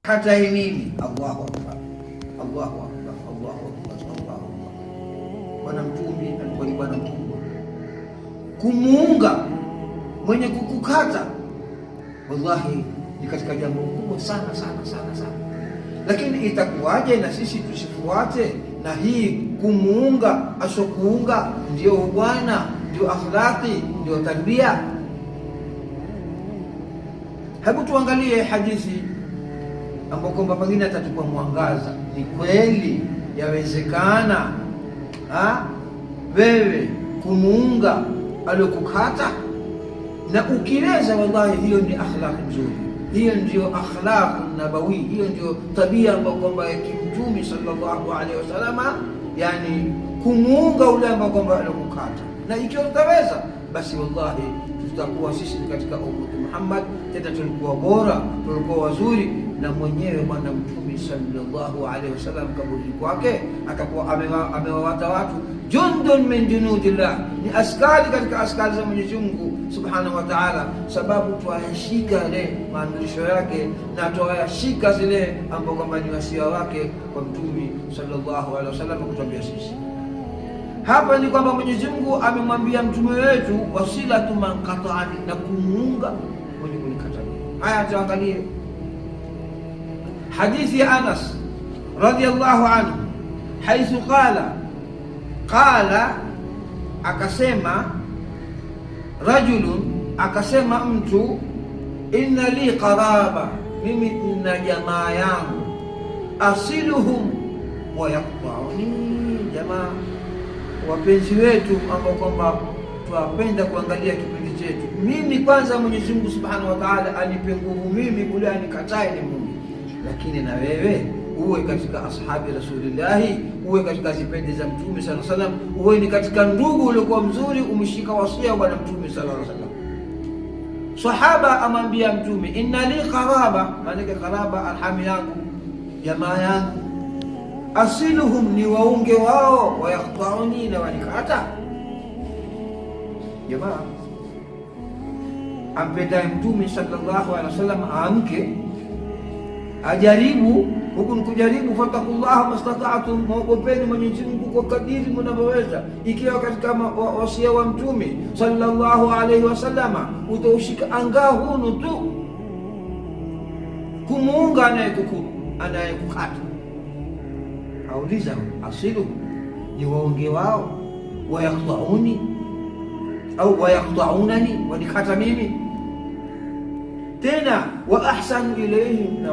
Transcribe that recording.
hata mimi. Allahu akbar, Allahu akbar, Allahu akbar, Allahu akbar. Bwana Mtume alikuwa ni bwana mkubwa. Kumuunga mwenye kukukata, wallahi ni katika jambo kubwa sana sana sana sana. Lakini itakuwaje na sisi tusifuate na hii kumuunga? Asokuunga ndio bwana, ndio akhlaqi, ndio tarbia. Hebu tuangalie hadithi ambapo kwamba pengine atatupa mwangaza. Ni kweli yawezekana wewe kumuunga aliyokukata? Na ukiweza, wallahi hiyo ni akhlaq nzuri, hiyo ndio akhlaq nabawi, hiyo ndio tabia ambayo kwamba ya Mtume sallallahu alaihi wasallam, yani kumuunga ule ambao kwamba aliyokukata. Na ikiwa utaweza, basi wallahi tutakuwa sisi katika ummati Muhammad, tena tulikuwa bora, tulikuwa wazuri. Na mwenyewe bwana Mtume sallallahu alaihi wasallam kaburi kwake atakuwa amewawata watu jundun min junudillah, ni askari katika askari za Mwenyezi Mungu subhanahu wa ta'ala, sababu tuayashika ile maamrisho yake na tuayashika zile ambapo kwamba ni wasia wake kwa Mtume sallallahu alaihi wasallam kutuambia sisi. Hapa ni kwamba Mwenyezi Mungu amemwambia mtume wetu wasilatu man qata'ani, na kumuunga mwenye kunikata. Haya, tuangalie hadithi ya Anas radiyallahu anhu, haithu qala akasema rajulun, akasema mtu, inna li qaraba, mimi nina jamaa yangu, asiluhum wa yaqta'uni, jamaa wapenzi wetu ambao kwamba tuwapenda kuangalia kipindi chetu. Mimi kwanza Mwenyezi Mungu Subhanahu wa Ta'ala anipe nguvu mimi kule anikatae ni Mungu, lakini na wewe uwe katika ashabi Rasulillahi, uwe katika zipendi za Mtume sallallahu alaihi wasallam, uwe ni katika ndugu uliokuwa mzuri, umeshika wasia bwana Mtume sallallahu alaihi wasallam. Sahaba amwambia Mtume, inna li qaraba, maana qaraba arhami yangu, jamaa yangu, asiluhum ni waunge wao, wayaqta'uni na wanikata. Jamaa ampenda Mtume sallallahu alaihi wasallam, amke ajaribu huku nikujaribu, fatakullaha mastata'tum, muogopeni Mwenyezi Mungu kwa kadiri mnavyoweza. Ikiwa katika wasia wa Mtume sallallahu alaihi wasallam utaushika angahunu tu kumuunga anayekukata. Auliza, asilu ni waonge wao, wayaqta'uni au wayaqta'unani, wanikata mimi, tena wa ahsanu ilayhim, na